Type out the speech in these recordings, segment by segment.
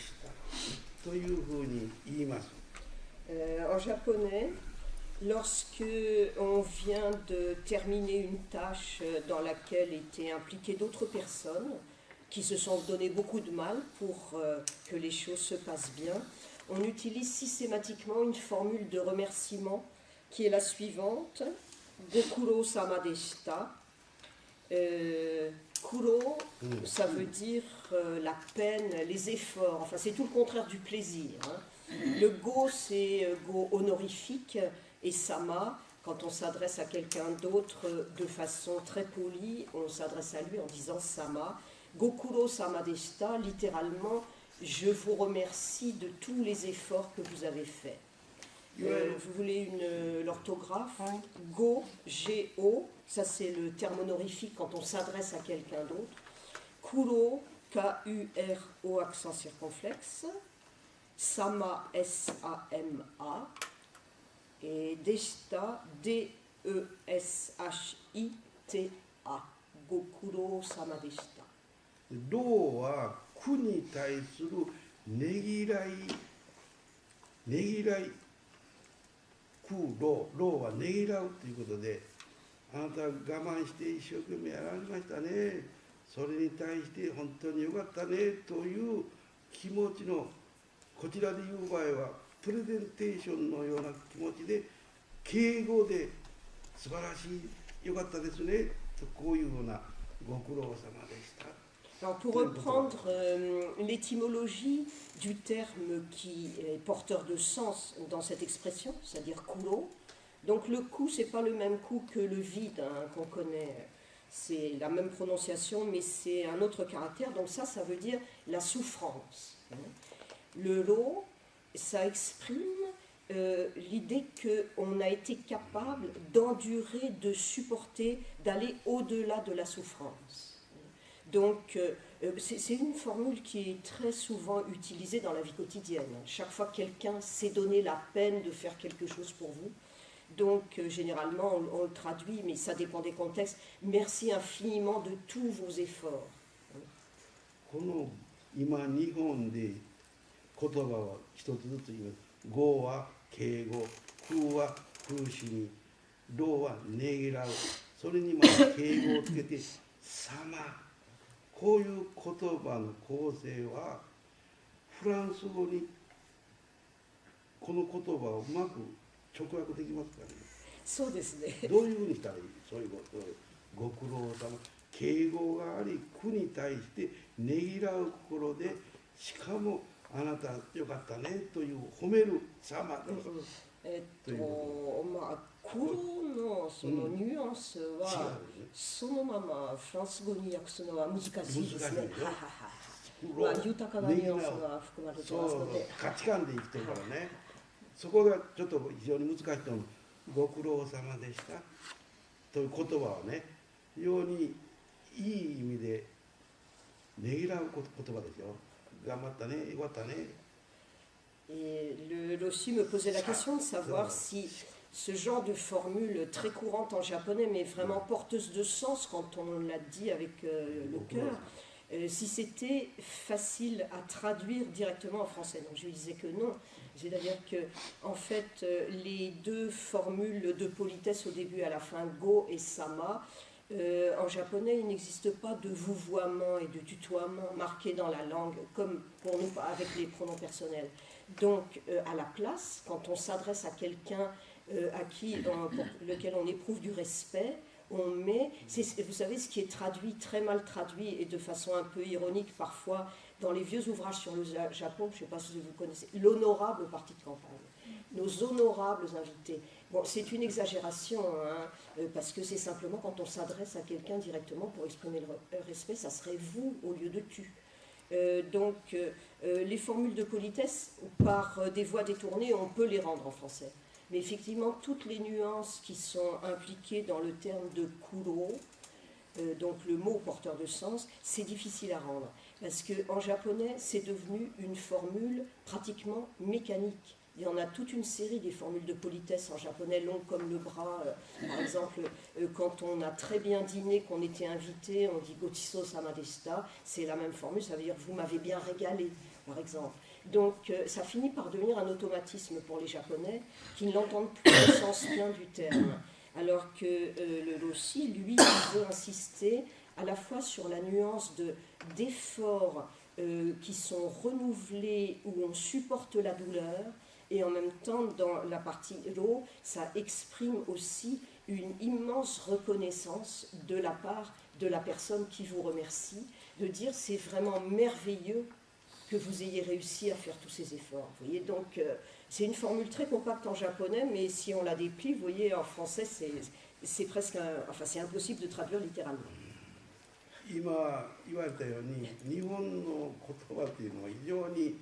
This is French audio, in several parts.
したというふうに言います。En japonais, lorsque on vient de terminer une tâche dans laquelle étaient impliquées d'autres personnes qui se sont donné beaucoup de mal pour que les choses se passent bien, on utilise systématiquement une formule de remerciement qui est la suivante: Gokuro sama deshita. Kuro, ça veut dire la peine, les efforts, enfin c'est tout le contraire du plaisir. Le go, c'est go honorifique, et sama, quand on s'adresse à quelqu'un d'autre de façon très polie, on s'adresse à lui en disant sama. Gokuro sama deshita, littéralement, je vous remercie de tous les efforts que vous avez faits. Vous voulez l'orthographe? Go, G-O, ça c'est le terme honorifique quand on s'adresse à quelqu'un d'autre. Kuro, K-U-R-O, accent circonflexe. Sama, S-A-M-A. Et Deshita, D-E-S-H-I-T-A. Gokuro sama deshita. 労は苦に対するねぎらい労はねぎらうということで、あなた我慢して一生懸命やられましたね、それに対して本当によかったねという気持ちの、こちらで言う場合はプレゼンテーションのような気持ちで敬語で素晴らしい、よかったですねと、こういうふうなご苦労様でした。Alors pour reprendre l'étymologie du terme qui est porteur de sens dans cette expression, c'est-à-dire kuro, donc le ku, c'est pas le même ku que le vide qu'on connaît, c'est la même prononciation mais c'est un autre caractère, donc ça veut dire la souffrance. Le ro, ça exprime l'idée qu'on a été capable d'endurer, de supporter, d'aller au-delà de la souffrance. Donc, c'est une formule qui est très souvent utilisée dans la vie quotidienne. Chaque fois que quelqu'un s'est donné la peine de faire quelque chose pour vous, donc généralement on le traduit, mais ça dépend des contextes. Merci infiniment de tous vos efforts. この今日本で言葉は一つずつ言います。語は敬語、空は苦しみ、労はねぎらう、それにまた敬語をつけて様。こういう言葉の構成はフランス語にこの言葉をうまく直訳できますかね。そうですね。どういうふうにしたらいい？そういうこと。ご苦労様。敬語があり、苦に対してねぎらう心で、しかもあなたよかったねという褒める様です。まあ苦労のそのニュアンスは、そのままフランス語に訳すのは難しいですね。まあ豊かなニュアンスが含まれてますので。価値観で生きてるからね。そこがちょっと非常に難しいと思う。ご苦労様でしたという言葉はね、非常にいい意味でねぎらう言葉ですよ。頑張ったね、よかったね。Et le Loshi me posait la question de savoir si ce genre de formule très courante en japonais, mais vraiment porteuse de sens quand on l'a dit avec le cœur, si c'était facile à traduire directement en français. Donc je lui disais que non. C'est-à-dire que, en fait, les deux formules de politesse au début et à la fin, go et sama, en japonais, il n'existe pas de vouvoiement et de tutoiement marqué dans la langue, comme pour nous avec les pronoms personnels. Donc, à la place, quand on s'adresse à quelqu'un pour lequel on éprouve du respect, on met, vous savez, ce qui est traduit, très mal traduit et de façon un peu ironique parfois, dans les vieux ouvrages sur le Japon, je ne sais pas si vous connaissez, l'honorable partie de campagne, nos honorables invités. Bon, c'est une exagération, parce que c'est simplement quand on s'adresse à quelqu'un directement pour exprimer le respect, ça serait vous au lieu de tu. Donc, les formules de politesse, par des voies détournées, on peut les rendre en français. Mais effectivement, toutes les nuances qui sont impliquées dans le terme de kuro, donc le mot porteur de sens, c'est difficile à rendre. Parce qu'en japonais, c'est devenu une formule pratiquement mécanique. Il y en a toute une série des formules de politesse en japonais, longues comme le bras. Par exemple, quand on a très bien dîné, qu'on était invité, on dit Gochiso sama deshita. C'est la même formule, ça veut dire vous m'avez bien régalé, par exemple. Donc ça finit par devenir un automatisme pour les Japonais qui ne l'entendent plus au sens plein du terme. Alors que le Roshi, lui, il veut insister à la fois sur la nuance d'efforts qui sont renouvelés, où on supporte la douleur, et en même temps, dans la partie Ro, ça exprime aussi une immense reconnaissance de la part de la personne qui vous remercie, de dire c'est vraiment merveilleux que vous ayez réussi à faire tous ces efforts. Vous voyez, donc c'est une formule très compacte en japonais, mais si on la déplie, vous voyez, en français, c'est presque enfin, c'est impossible de traduire littéralement. 今言われたように日本の言葉っていうのは非常に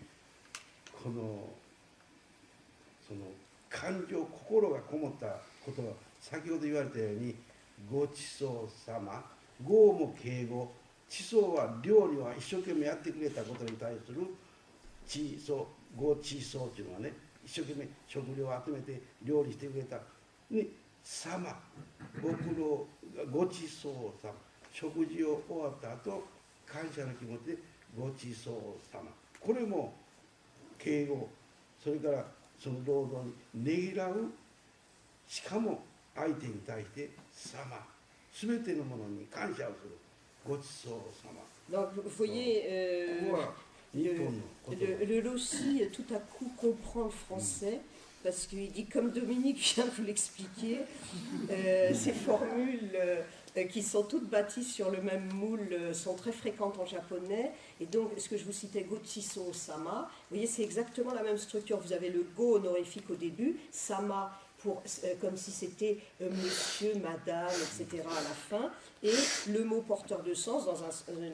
このその感情心がこもった言葉、先ほど言われたようにごちそうさま、ごも敬語、ちそうは料理は一生懸命やってくれたことに対するちそうごちそうっていうのはね、一生懸命食料を集めて料理してくれたにさま、ご苦労ごちそうさま、食事を終わった後感謝の気持ちでごちそうさま、これも敬語、それからその労働にねぎらう、しかも相手に対して様、すべてのものに感謝をする、ごちそうさま。 Donc vous voyez, le Roshi tout à coup comprend le français, parce qu'il dit, comme Dominique vient de vous l'expliquer, ces formules qui sont toutes bâties sur le même moule sont très fréquentes en japonais. Et donc, ce que je vous citais, Gochiso Sama, vous voyez, c'est exactement la même structure. Vous avez le go honorifique au début, Sama pour, comme si c'était monsieur, madame, etc. à la fin. Et le mot porteur de sens,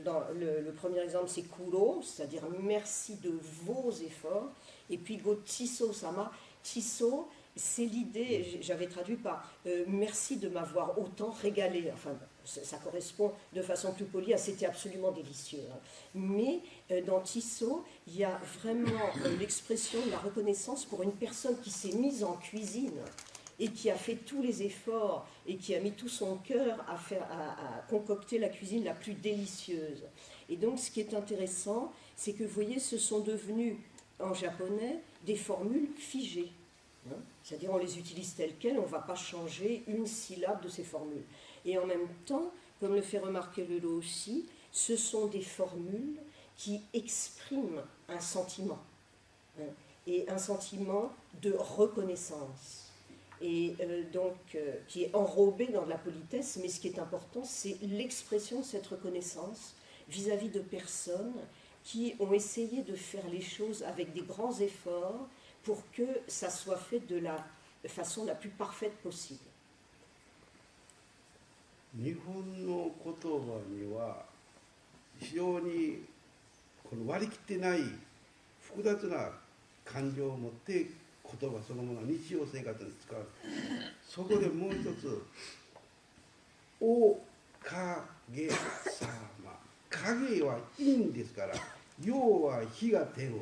dans le premier exemple, c'est kuro, c'est-à-dire merci de vos efforts. Et puis Gochiso Sama, Chiso, c'est l'idée, j'avais traduit par merci de m'avoir autant régalé. Enfin, ça correspond de façon plus polie à c'était absolument délicieux. Hein. Mais dans Chiso, il y a vraiment l'expression de la reconnaissance pour une personne qui s'est mise en cuisine et qui a fait tous les efforts et qui a mis tout son cœur à concocter la cuisine la plus délicieuse. Et donc, ce qui est intéressant, c'est que vous voyez, ce sont devenus en japonais des formules figées. Hein, c'est-à-dire on les utilise telles quelles, on ne va pas changer une syllabe de ces formules. Et en même temps, comme le fait remarquer Lelo aussi, ce sont des formules qui expriment un sentiment, hein, et un sentiment de reconnaissance, et donc qui est enrobé dans de la politesse, mais ce qui est important, c'est l'expression de cette reconnaissance vis-à-vis de personnes qui ont essayé de faire les choses avec des grands efforts pour que ça soit fait de la façon la plus parfaite possible. 日本の言葉には非常にこの割り切ってない複雑な感情を持って言葉そのものは日常生活に使う。そこでもう一つ「おかげさま」、影はいいんですから、要は日が照る、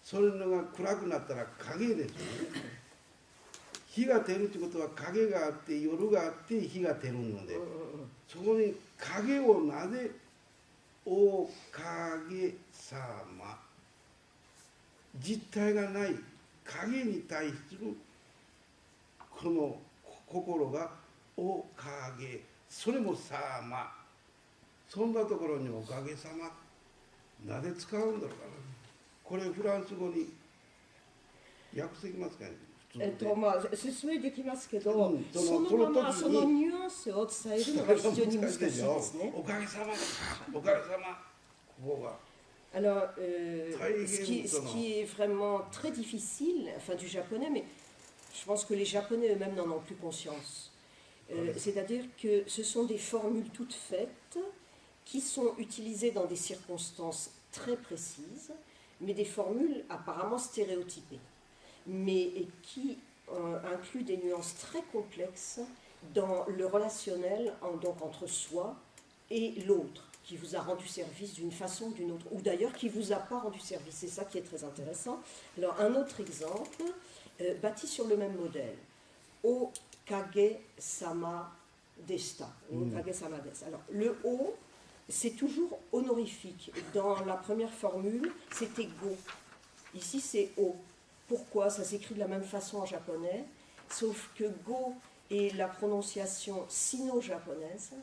それのが暗くなったら影ですよね。日が照るということは影があって夜があって日が照るので、そこに影をなぜおかげさま、実体がない影に対するこの心がおかげ、それもさま、そんなところにおかげさまなぜ使うんだろうかな。これフランス語に訳できますかね。まあ、説明できますけど、そのままそのニュアンスを伝えるのが非常に難しいですね。おかげさま、おかげさま、ここが。Alors, ce qui est vraiment très difficile, enfin du japonais, mais je pense que les Japonais eux-mêmes n'en ont plus conscience. C'est-à-dire que ce sont des formules toutes faites qui sont utilisées dans des circonstances très précises, mais des formules apparemment stéréotypées, mais qui incluent des nuances très complexes dans le relationnel donc entre soi et l'autre, qui vous a rendu service d'une façon ou d'une autre, ou d'ailleurs qui ne vous a pas rendu service. C'est ça qui est très intéressant. Alors, un autre exemple, bâti sur le même modèle. O Kage-sama deshita. O Kage-sama desu. Alors, le O, c'est toujours honorifique. Dans la première formule, c'était Go. Ici, c'est O. Pourquoi? Ça s'écrit de la même façon en japonais, sauf que Go est la prononciation sino-japonaise,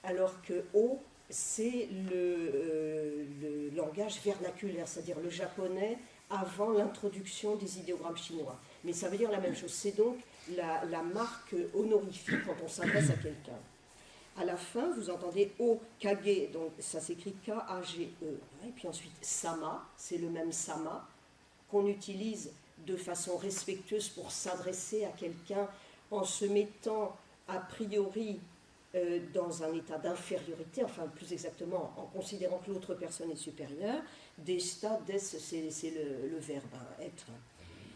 alors que O, c'est le langage vernaculaire, c'est-à-dire le japonais avant l'introduction des idéogrammes chinois. Mais ça veut dire la même chose. C'est donc la marque honorifique quand on s'adresse à quelqu'un. À la fin, vous entendez O, Kage, donc ça s'écrit K-A-G-E. Et puis ensuite, Sama, c'est le même Sama qu'on utilise de façon respectueuse pour s'adresser à quelqu'un en se mettant a priori dans un état d'infériorité, enfin plus exactement en considérant que l'autre personne est supérieure. Deshita, des, c'est le verbe, être.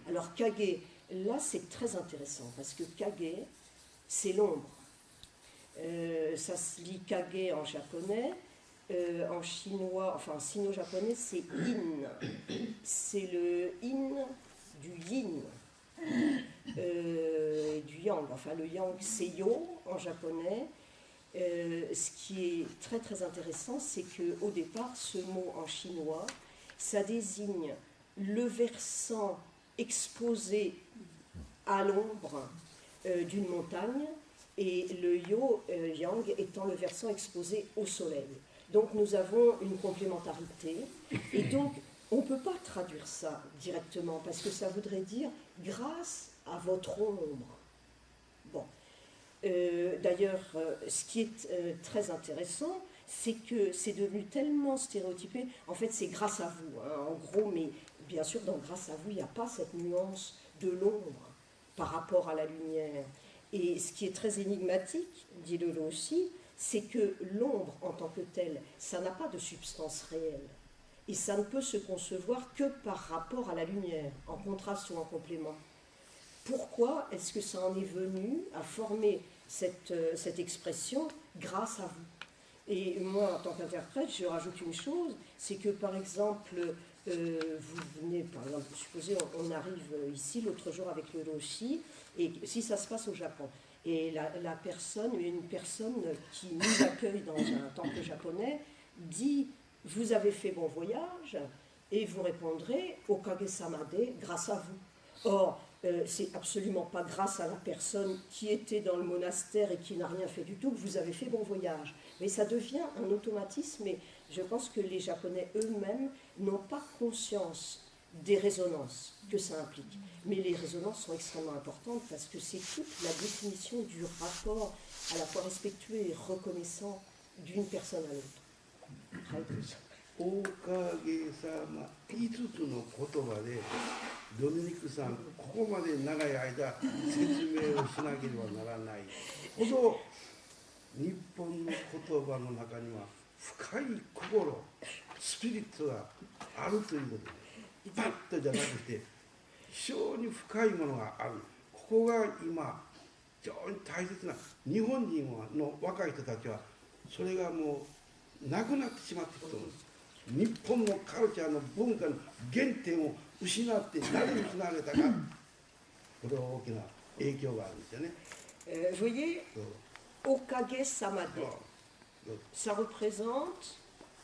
Alors Kage, là c'est très intéressant parce que Kage, c'est l'ombre. Ça se lit Kage en japonais, en chinois, enfin en sino-japonais c'est in. C'est le in du yin. Du yang, enfin le yang c'est yo en japonais. Ce qui est très très intéressant, c'est qu'au départ, ce mot en chinois, ça désigne le versant exposé à l'ombre d'une montagne et le yang étant le versant exposé au soleil. Donc nous avons une complémentarité et donc on ne peut pas traduire ça directement parce que ça voudrait dire grâce à votre ombre. Bon. D'ailleurs, ce qui est très intéressant, c'est que c'est devenu tellement stéréotypé. En fait, c'est grâce à vous, hein, en gros, mais bien sûr, dans grâce à vous, il n'y a pas cette nuance de l'ombre par rapport à la lumière. Et ce qui est très énigmatique, dit Lolo aussi, c'est que l'ombre en tant que telle, ça n'a pas de substance réelle. Et ça ne peut se concevoir que par rapport à la lumière, en contraste ou en complément. Pourquoi est-ce que ça en est venu à former cette expression grâce à vous? Et moi, en tant qu'interprète, je rajoute une chose, c'est que par exemple, vous venez, par exemple, supposez, on arrive ici l'autre jour avec le Roshi, et si ça se passe au Japon, et une personne qui nous accueille dans un temple japonais dit « Vous avez fait bon voyage ?» et vous répondrez « Okage-sama de, grâce à vous ». Or, c'est absolument pas grâce à la personne qui était dans le monastère et qui n'a rien fait du tout que vous avez fait bon voyage. Mais ça devient un automatisme et je pense que les Japonais eux-mêmes n'ont pas conscience des résonances que ça implique. Mais les résonances sont extrêmement importantes parce que c'est toute la définition du rapport à la fois respectueux et reconnaissant d'une personne à l'autre. 大影様5つの言葉でドミニクさんここまで長い間説明をしなければならないほど日本の言葉の中には深い心スピリットがあるということでパッとじゃなくて非常に深いものがあるここが今非常に大切な日本人の若い人たちはそれがもうなくなってしまっていくと思うんです。日本のカルチャーの文化の原点を失ってなぜ失われたかこれは大きな影響があるんですよね。Vous voyez, Okage-sama de, ça représente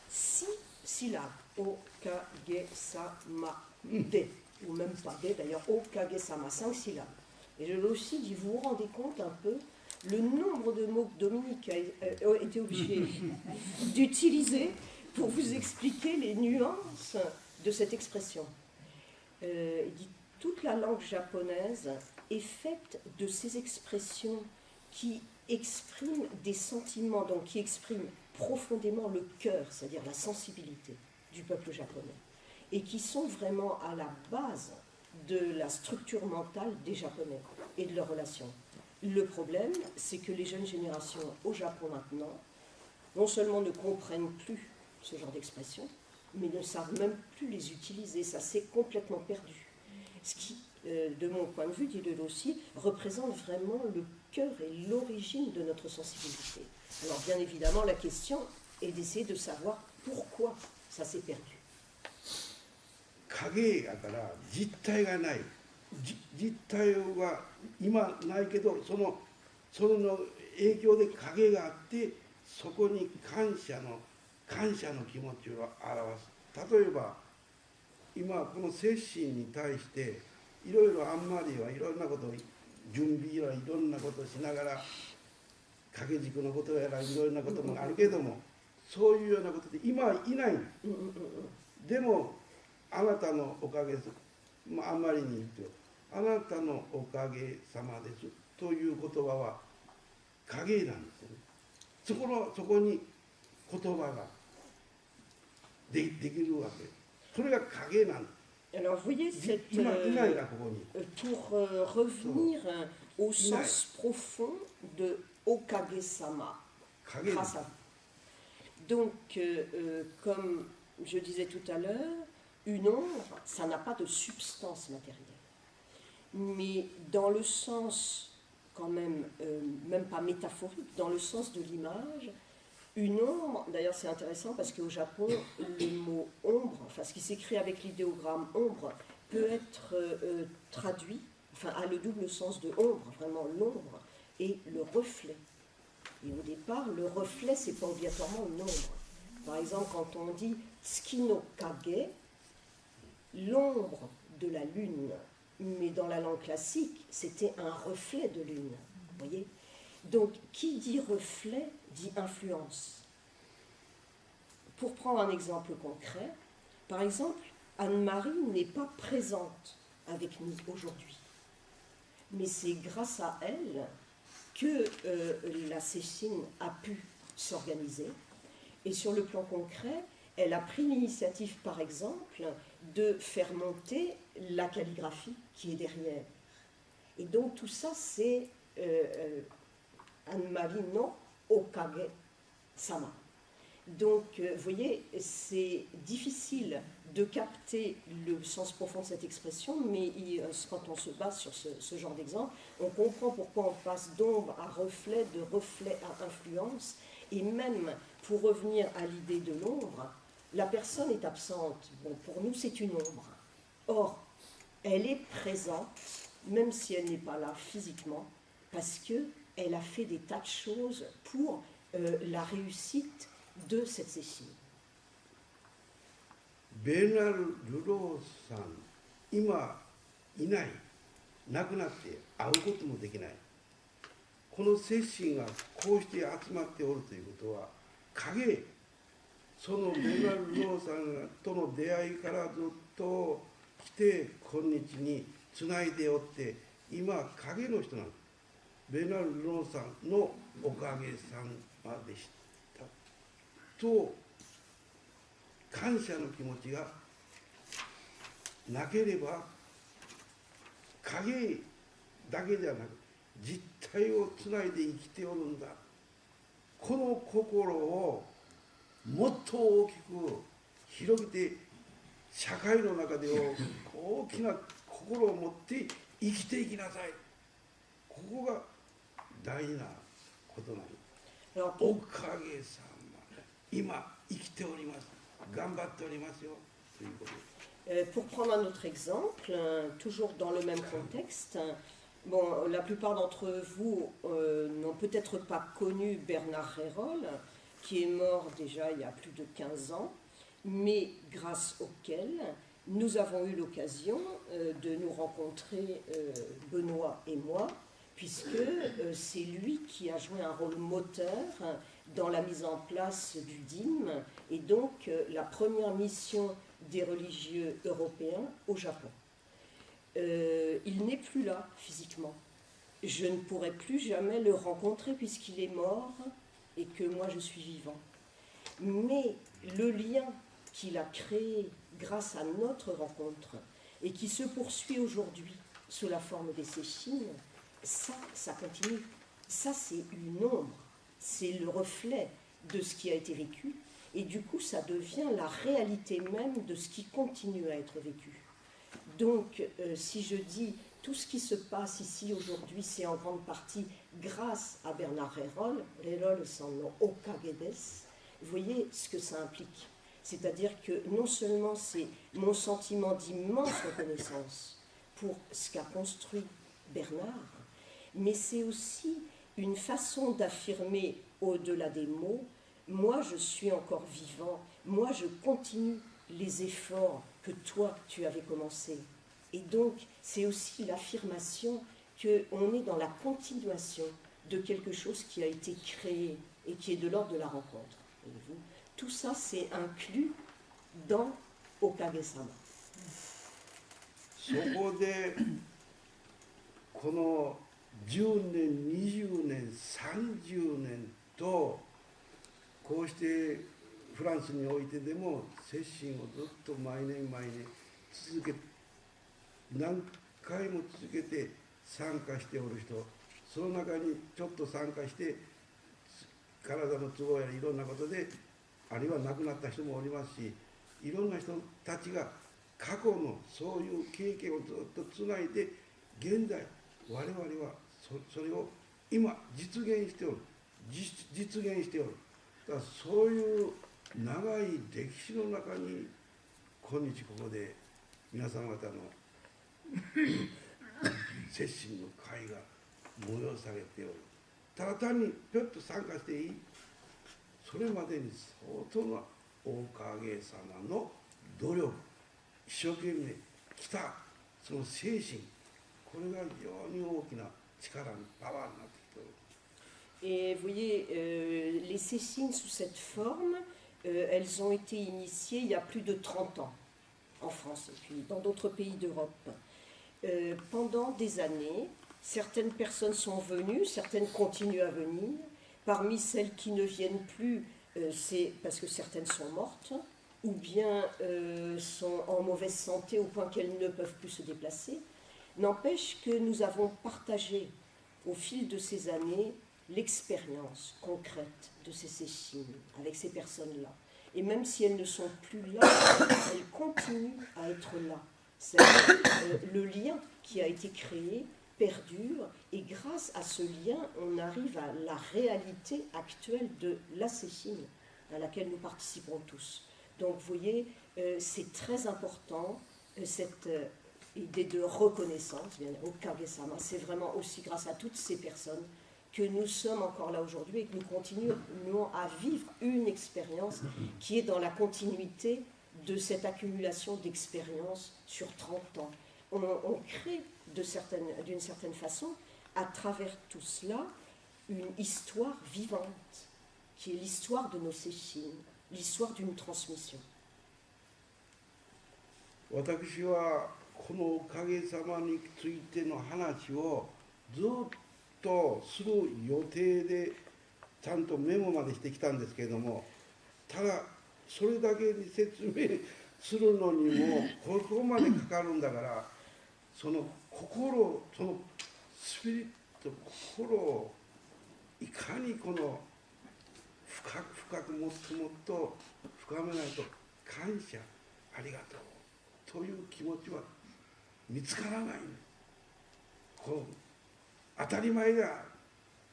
6 syllabes. Okage-sama de, ou même pas de d'ailleurs, Okage-sama, 5 syllabes. Et je l'ai aussi dit, vous vous rendez compte un peu le nombre de mots que Dominique a été obligé d'utiliser pour vous expliquer les nuances de cette expression. Il dit toute la langue japonaise est faite de ces expressions qui expriment des sentiments, donc qui expriment profondément le cœur, c'est-à-dire la sensibilité du peuple japonais, et qui sont vraiment à la base de la structure mentale des Japonais et de leurs relations. Le problème, c'est que les jeunes générations au Japon maintenant, non seulement ne comprennent plus ce genre d'expression, mais ne savent même plus les utiliser. Ça s'est complètement perdu. Ce qui, de mon point de vue, dit Deleuze aussi, représente vraiment le cœur et l'origine de notre sensibilité. Alors bien évidemment, la question et d'essayer de savoir pourquoi ça s'est perdu. 影やから実体がない、実体は今ないけど、その影響で影があって、そこに感謝の気持ちを表す。例えば今この接心に対していろいろあんまりはいろんなことを準備やいろんなことをしながら、掛け軸のことやらいろんなこともあるけども、そういうようなことで今はいない。でもあなたのおかげです、あんまりに言うと、あなたのおかげさまですという言葉は影なんですよね。そこに言葉ができるわけ。それが影なんです。Alors, vous voyez, pour revenir au sens profond de Okage-sama, grâce à vous. Donc, comme je disais tout à l'heure, une ombre, ça n'a pas de substance matérielle. Mais dans le sens, quand même, même pas métaphorique, dans le sens de l'image, une ombre, d'ailleurs c'est intéressant parce qu'au Japon, le mot ombre, enfin ce qui s'écrit avec l'idéogramme ombre, peut être traduit, enfin a le double sens de ombre, vraiment l'ombre, et le reflet. Et au départ, le reflet, c'est pas obligatoirement une ombre. Par exemple, quand on dit Tsuki no kage, l'ombre de la lune, mais dans la langue classique, c'était un reflet de lune. Vous voyez ? Donc, qui dit reflet, dit influence. Pour prendre un exemple concret, par exemple, Anne-Marie n'est pas présente avec nous aujourd'hui. Mais c'est grâce à elle que la Sesshin a pu s'organiser. Et sur le plan concret, elle a pris l'initiative, par exemple, de faire monter la calligraphie qui est derrière. Et donc tout ça, c'est Anne-Marie no Okage-sama. Donc, vous voyez, c'est difficile de capter le sens profond de cette expression, mais quand on se base sur ce genre d'exemple, on comprend pourquoi on passe d'ombre à reflet, de reflet à influence, et même pour revenir à l'idée de l'ombre, la personne est absente. Bon, pour nous, c'est une ombre. Or, elle est présente, même si elle n'est pas là physiquement, parce qu'elle a fait des tas de choses pour la réussite de cette Sesshin. ベルナル・ルローさん、今いない、亡くなって会うこともできない。この接心がこうして集まっておるということは、影、そのベルナル・ルローさんとの出会いからずっと来て今日につないでおって、今影の人なんです。ベルナル・ルローさんのおかげさまでしたと、感謝の気持ちがなければ、影だけじゃなく実体をつないで生きておるんだ、この心をもっと大きく広げて、社会の中で大きな心を持って生きていきなさい、ここが大事なことなんです。おかげさま、今生きております、頑張っておりますよということです。Pour prendre un autre exemple, toujours dans le même contexte, bon, la plupart d'entre vous n'ont peut-être pas connu Bernard Rérol, qui est mort déjà il y a plus de 15 ans, mais grâce auquel nous avons eu l'occasion de nous rencontrer, Benoît et moi, puisque c'est lui qui a joué un rôle moteur dans la mise en place du dîme, et donc la première mission des religieux européens au Japon. Il n'est plus là physiquement. Je ne pourrai plus jamais le rencontrer puisqu'il est mort et que moi je suis vivant. Mais le lien qu'il a créé grâce à notre rencontre et qui se poursuit aujourd'hui sous la forme des Sesshin, ça continue. Ça, c'est une ombre, c'est le reflet de ce qui a été vécu, et du coup, ça devient la réalité même de ce qui continue à être vécu. Donc, si je dis tout ce qui se passe ici aujourd'hui, c'est en grande partie grâce à Bernard Rérol, Rérol san no okage desu, vous voyez ce que ça implique. C'est-à-dire que non seulement c'est mon sentiment d'immense reconnaissance pour ce qu'a construit Bernard, mais c'est aussi une façon d'affirmer au-delà des mots, moi je suis encore vivant, moi je continue les efforts que toi tu avais commencés. Et donc c'est aussi l'affirmation qu'on est dans la continuation de quelque chose qui a été créé et qui est de l'ordre de la rencontre. Voyez-vous, tout ça c'est inclus dans Okage-sama. そこでこの10年20年30年とこうしてフランスにおいてでも接心をずっと毎年毎年続け何回も続けて参加しておる人、その中にちょっと参加して体の都合やいろんなことであるいは亡くなった人もおりますし、いろんな人たちが過去のそういう経験をずっとつないで現在我々はそれを今実現しておる、実現しておる。だからそういう長い歴史の中に今日ここで皆様方の接心の会が催されておる。ただ単にぴょっと参加していい、それまでに相当なおかげさまの努力、一生懸命来たその精神、これが非常に大きな力にパワーになってきておる。Et vous voyez, les Cécines sous cette forme, elles ont été initiées il y a plus de 30 ans en France et puis dans d'autres pays d'Europe. Pendant des années, certaines personnes sont venues, certaines continuent à venir. Parmi celles qui ne viennent plus, c'est parce que certaines sont mortes ou bien sont en mauvaise santé au point qu'elles ne peuvent plus se déplacer. N'empêche que nous avons partagé au fil de ces années l'expérience concrète de ces Cécines avec ces personnes-là. Et même si elles ne sont plus là, elles continuent à être là. C'est-à-dire le lien qui a été créé perdure et grâce à ce lien, on arrive à la réalité actuelle de la Cécine à laquelle nous participons tous. Donc vous voyez, c'est très important cette idée de reconnaissance, bien au Okage-sama, c'est vraiment aussi grâce à toutes ces personnes que nous sommes encore là aujourd'hui et que nous continuons à vivre une expérience qui est dans la continuité de cette accumulation d'expériences sur 30 ans. On crée d'une certaine façon, à travers tout cela, une histoire vivante, qui est l'histoire de nos Cécines, l'histoire d'une transmission. 私はこのおかげさまについての話をずっとする予定でちゃんとメモまでしてきたんですけれども、ただそれだけに説明するのにもここまでかかるんだから、その心、そのスピリット、心をいかにこの深く深くもっともっと深めないと感謝、ありがとうという気持ちは見つからない。こう当たり前だ、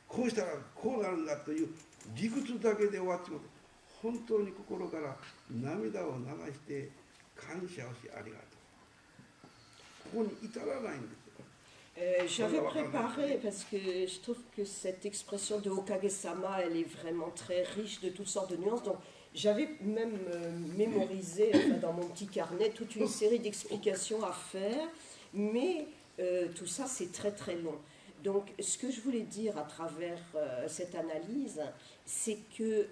こうしたらこうなるんだという理屈だけで終わってしまって、本当に心から涙を流して感謝をしありがとう、ここに至らないんですよ。J'avais préparé, parce que je trouve que cette expression de Okage-sama, elle est vraiment très riche de toutes sortes de nuances. Donc j'avais même mémorisé dans mon petit carnet toute une série d'explications à faire, mais tout ça c'est très très long. Donc ce que je voulais dire à travers cette analyse, c'est que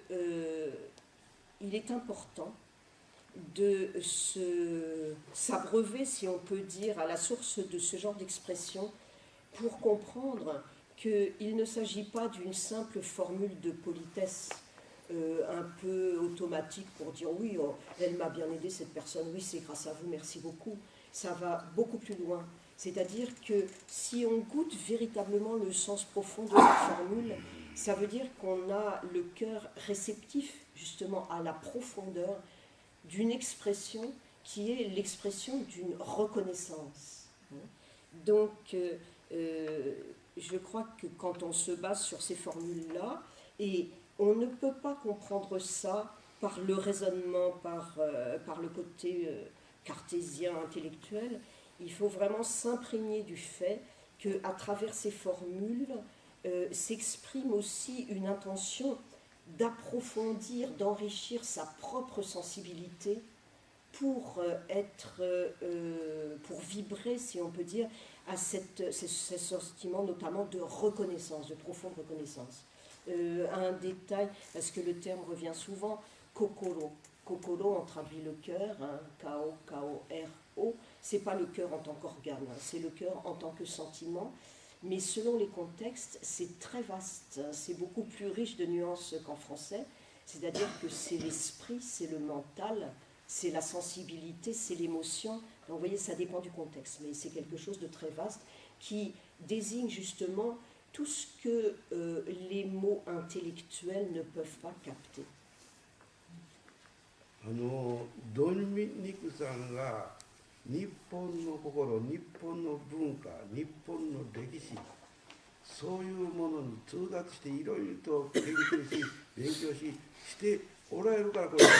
il est important de s'abreuver, si on peut dire, à la source de ce genre d'expression pour comprendre qu'il ne s'agit pas d'une simple formule de politesse un peu automatique pour dire oui, elle m'a bien aidé cette personne, oui c'est grâce à vous, merci beaucoup. Ça va beaucoup plus loin. C'est-à-dire que si on goûte véritablement le sens profond de cette formule, ça veut dire qu'on a le cœur réceptif justement à la profondeur d'une expression qui est l'expression d'une reconnaissance. Donc, je crois que quand on se base sur ces formules-là, et on ne peut pas comprendre ça par le raisonnement, par le côté cartésien, intellectuel. Il faut vraiment s'imprégner du fait qu'à travers ces formules s'exprime aussi une intention d'approfondir, d'enrichir sa propre sensibilité pour pour vibrer, si on peut dire, à ce sentiment notamment de reconnaissance, de profonde reconnaissance. Un détail, parce que le terme revient souvent, kokoro. Kokoro, on traduit le cœur, hein, K-O, K-O-R-O. C'est pas le cœur en tant qu'organe, hein, c'est le cœur en tant que sentiment. Mais selon les contextes, c'est très vaste, hein, c'est beaucoup plus riche de nuances qu'en français. C'est-à-dire que c'est l'esprit, c'est le mental, c'est la sensibilité, c'est l'émotion. Donc vous voyez, ça dépend du contexte, mais c'est quelque chose de très vaste qui désigne justement tout ce que les mots intellectuels ne peuvent pas capter. ドミニクさんが日本の心、日本の文化、日本の歴史、そういうものに通達していろいろと研究し、勉強しておられるから、これおか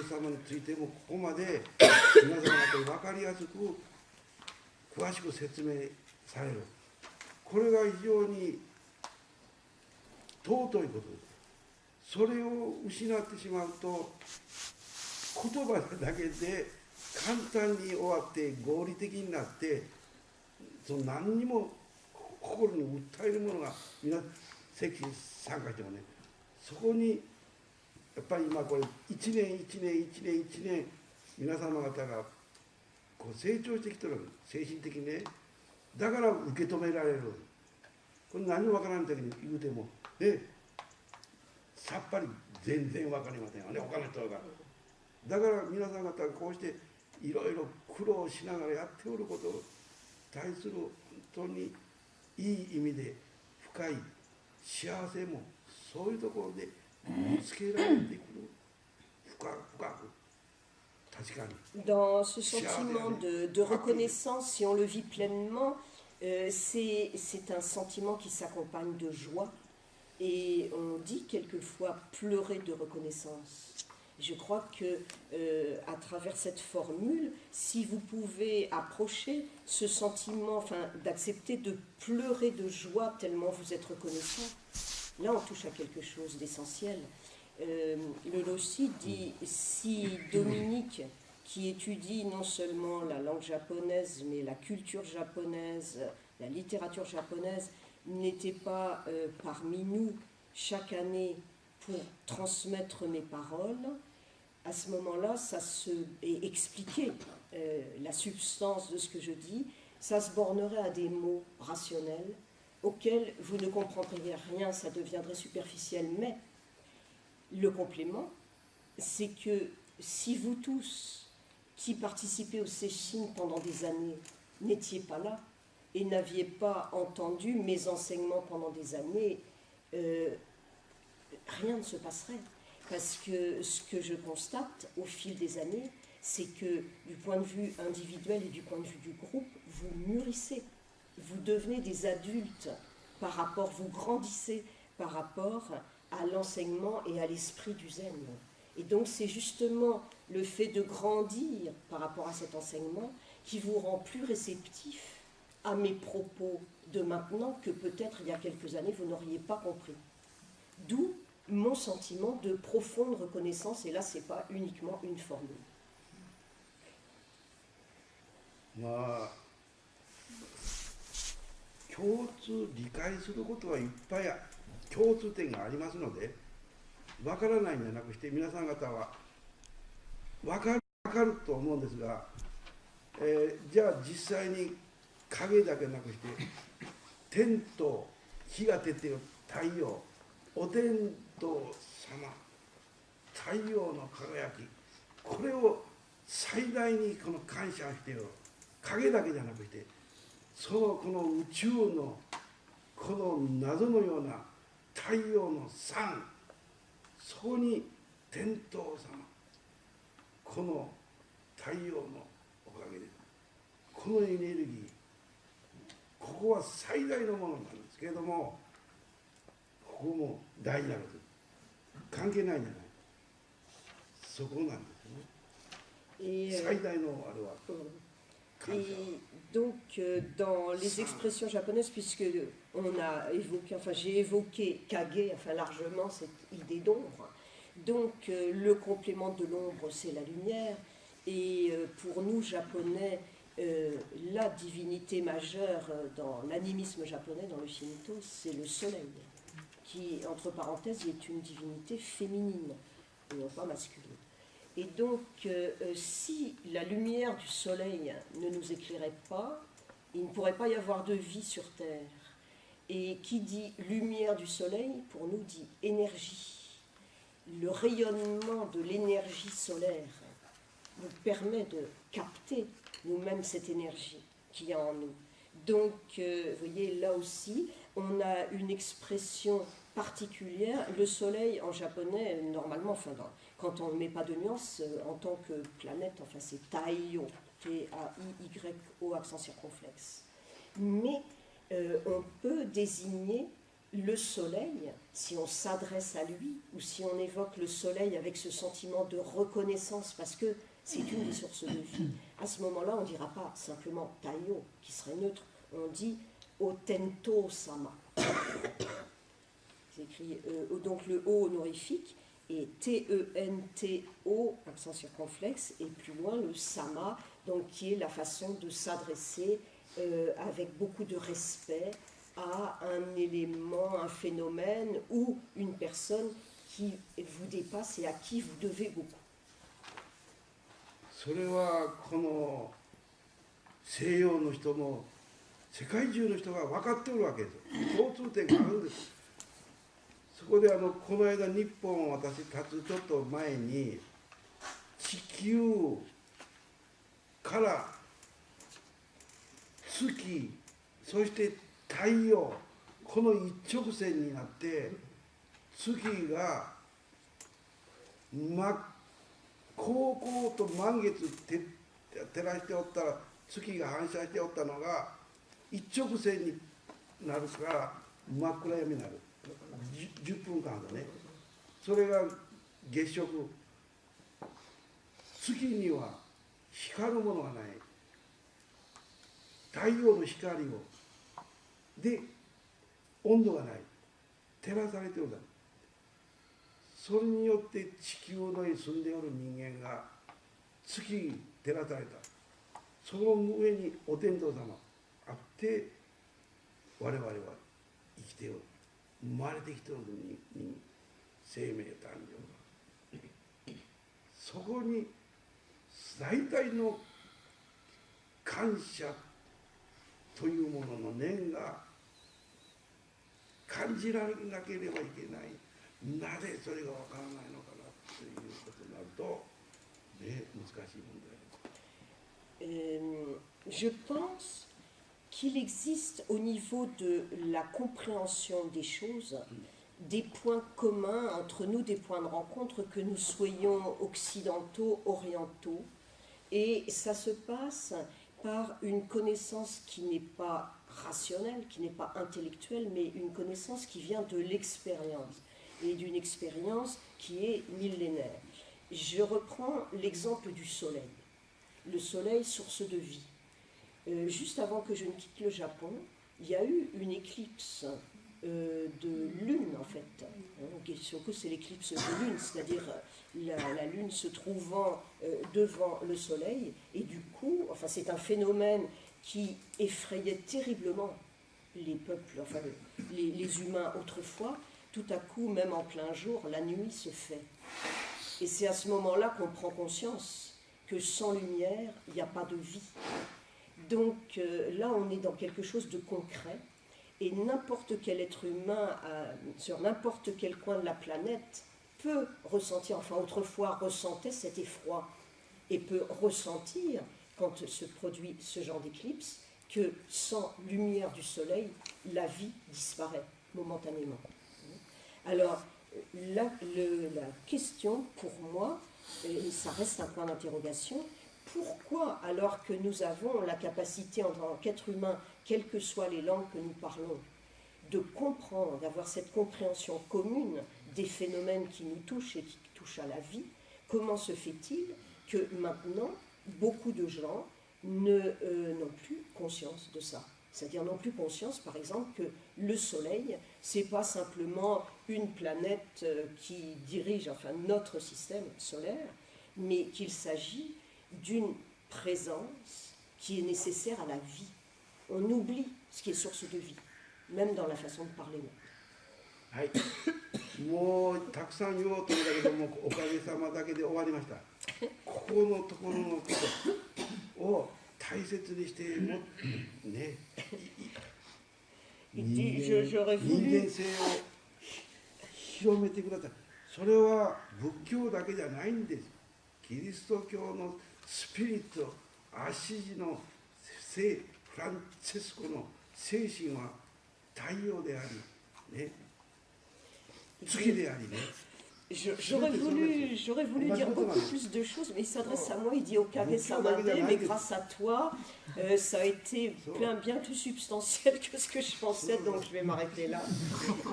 げさまについてもここまで皆様方に分かりやすく詳しく説明される。これが非常に尊いことです。それを失ってしまうと、言葉だけで簡単に終わって合理的になって、その何にも心に訴えるものが皆席参加してもね、そこにやっぱり今これ一年一年一年一年皆様方がこう成長してきてる、精神的にね。だから受け止められる。これ何もわからん時に言うてもね、さっぱり全然わかりませんよね、他の人が。だから皆さん方がこうしていろいろ苦労しながらやっておることを対する本当にいい意味で深い幸せもそういうところで見つけられてくる。深く確かに。Dans ce sentiment de reconnaissance, si on le vit pleinement, c'est un sentiment qui s'accompagne de joie. Et on dit quelquefois pleurer de reconnaissance. Je crois que à travers cette formule, si vous pouvez approcher ce sentiment, enfin d'accepter de pleurer de joie tellement vous êtes reconnaissant, là on touche à quelque chose d'essentiel. Le Lossi dit, si Dominique, qui étudie non seulement la langue japonaise, mais la culture japonaise, la littérature japonaise, n'était pas parmi nous chaque année pour transmettre mes paroles, à ce moment-là, ça se et expliquer la substance de ce que je dis, ça se bornerait à des mots rationnels auxquels vous ne comprendriez rien, ça deviendrait superficiel. Mais le complément, c'est que si vous tous qui participez au Sesshin pendant des années n'étiez pas là et n'aviez pas entendu mes enseignements pendant des années, rien ne se passerait. Parce que ce que je constate au fil des années, c'est que du point de vue individuel et du point de vue du groupe, vous mûrissez, vous devenez des adultes par rapport, vous grandissez par rapport à l'enseignement et à l'esprit du zen. Et donc c'est justement le fait de grandir par rapport à cet enseignement qui vous rend plus réceptif à mes propos de maintenant que peut-être il y a quelques années vous n'auriez pas compris. D'où mon sentiment de profonde reconnaissance, et là ce n'est pas uniquement une formule. まあ共通理解することはいっぱい共通点がありますので、分からないんじゃなくして皆さん方は分かると思うんですが、じゃあ実際に影だけなくして天と日が照っている太陽、お天道様、太陽の輝き、これを最大にこの感謝している。影だけじゃなくしてこの宇宙のこの謎のような太陽の山、そこに天道様、この太陽のおかげでこのエネルギー、ここは最大のものなんですけれども、ここも大事なこと。関係ないんじゃない。そこなんですね。 Et, 最大のあれは感謝。 et donc, dans les expressions japonaises, puisque on a évoqué, enfin j'ai évoqué kage, enfin largement cette idée d'ombre. Donc, le complément de l'ombre, c'est la lumière. Et pour nous, japonais, la divinité majeure dans l'animisme japonais, dans le Shinto, c'est le soleil, qui, entre parenthèses, est une divinité féminine, et non pas masculine. Et donc, si la lumière du soleil ne nous éclairait pas, il ne pourrait pas y avoir de vie sur Terre. Et qui dit lumière du soleil, pour nous, dit énergie. Le rayonnement de l'énergie solaire nous permet de capter nous-mêmes cette énergie qu'il y a en nous. Donc, vous voyez, là aussi, on a une expression particulière. Le soleil, en japonais, normalement, enfin, quand on ne met pas de nuance, en tant que planète, enfin, c'est Taiyo, T-A-I-Y-O, accent circonflexe. Mais on peut désigner le soleil, si on s'adresse à lui, ou si on évoque le soleil avec ce sentiment de reconnaissance, parce que c'est une des sources de vie. À ce moment-là, on ne dira pas simplement Taiyo, qui serait neutre, on dit Otento-sama. C'est écrit donc le O honorifique, et T-E-N-T-O, accent circonflexe, et plus loin le Sama, donc qui est la façon de s'adresser avec beaucoup de respect à un élément, un phénomène ou une personne qui vous dépasse et à qui vous devez beaucoup. それはこの西洋の人も世界中の人が分かっておるわけですよ。共通点があるんです。そこでこの間日本私立つちょっと前に地球から月そして太陽この一直線になって月がこうと満月照らしておったら月が反射しておったのが一直線になるから真っ暗闇になる10分間だね。それが月食。月には光るものがない。太陽の光をで温度がない。照らされておるだ。それによって地球の上に住んでおる人間が月に照らされた。その上にお天道様あって我々は生きておる。生まれてきておる生命誕生が。そこに最大の感謝というものの念が感じられなければいけない。なぜそれがわからないのかなということになると、ね、難しい問題。Je pense qu'il existe au niveau de la compréhension des choses des points communs entre nous, des points de rencontre, que nous soyons occidentaux, orientaux, et ça se passe par une connaissance qui n'est pas rationnelle, qui n'est pas intellectuelle, mais une connaissance qui vient de l'expérience, et d'une expérience qui est millénaire. Je reprends l'exemple du soleil. Le soleil, source de vie. Juste avant que je ne quitte le Japon, il y a eu une éclipse de lune, en fait. Geshoku, c'est l'éclipse de lune, c'est-à-dire la lune se trouvant devant le soleil, et du coup, enfin, c'est un phénomène qui effrayait terriblement les peuples, enfin les humains autrefois. Tout à coup, même en plein jour, la nuit se fait. Et c'est à ce moment-là qu'on prend conscience que sans lumière, il n'y a pas de vie. Donc là, on est dans quelque chose de concret, et n'importe quel être humain sur n'importe quel coin de la planète peut ressentir, enfin autrefois ressentait cet effroi, et peut ressentir, quand se produit ce genre d'éclipse, que sans lumière du soleil, la vie disparaît momentanément. Alors, la question pour moi, et ça reste un point d'interrogation, pourquoi, alors que nous avons la capacité en tant qu'être humain, quelles que soient les langues que nous parlons, de comprendre, d'avoir cette compréhension commune des phénomènes qui nous touchent et qui touchent à la vie, comment se fait-il que maintenant, beaucoup de gens n'ont plus conscience de ça. C'est-à-dire n'ont plus conscience, par exemple, que le Soleil, c'est pas simplement une planète qui dirige, enfin, notre système solaire, mais qu'il s'agit d'une présence qui est nécessaire à la vie. On oublie ce qui est source de vie, même dans la façon de parler. はい、もうたくさん言おうと思ったけども、おかげさまだけで終わりました。ここのところのことを大切にしてもね、人間性を広めてください。それは仏教だけじゃないんです。キリスト教のスピリット、アシジの聖フランチェスコの精神は太陽でありね。J'aurais voulu dire beaucoup plus de choses, mais il s'adresse à moi, il dit Okage Samade, mais grâce à toi, ça a été bien plus substantiel que ce que je pensais, donc je vais m'arrêter là.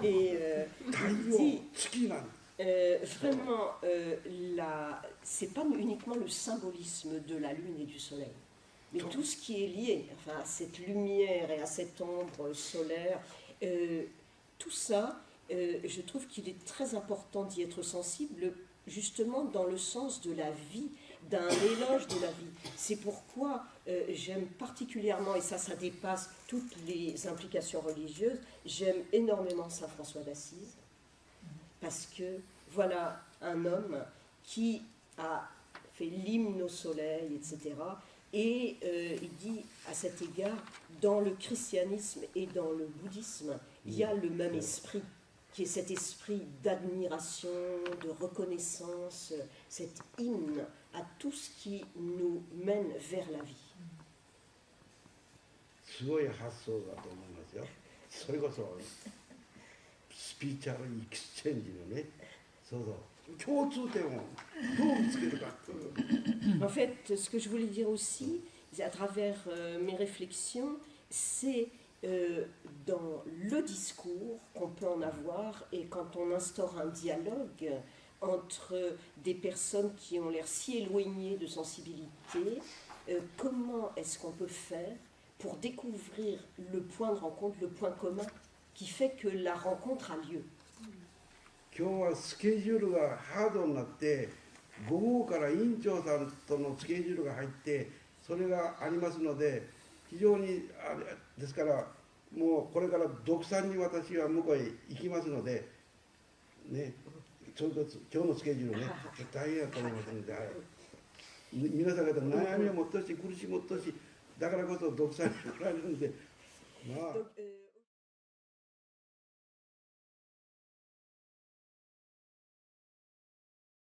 Et il dit, vraiment, c'est pas uniquement le symbolisme de la lune et du soleil, mais tout ce qui est lié, enfin, à cette lumière et à cette ombre solaire, tout ça. Je trouve qu'il est très important d'y être sensible, justement dans le sens de la vie, d'un éloge de la vie. C'est pourquoi j'aime particulièrement, et ça dépasse toutes les implications religieuses, j'aime énormément Saint François d'Assise, parce que voilà un homme qui a fait l'hymne au soleil, etc. Et il dit à cet égard, dans le christianisme et dans le bouddhisme, il y a le même esprit, qui est cet esprit d'admiration, de reconnaissance, cet hymne à tout ce qui nous mène vers la vie. すごい発想だと思いますよ。それこそスピリチュアルエクスチェンジのね、そうそう共通点をどう見つけるか。En fait, ce que je voulais dire aussi, à travers mes réflexions, c'est dans le discours qu'on peut en avoir et quand on instaure un dialogue entre des personnes qui ont l'air si éloignées de sensibilité, comment est-ce qu'on peut faire pour découvrir le point de rencontre, le point commun qui fait que la rencontre a lieu. 今日はスケジュールがハードになって午後から院長さんとのスケジュールが入ってそれがありますので非常にあれですからもうこれから独さんに私は向こうへ行きますのでねちょうど今日のスケジュールね大変やと思いますので、はい、皆さん方悩みを持ってほしい苦しみを持ってほしいだからこそ独さんに来られるんでまあ。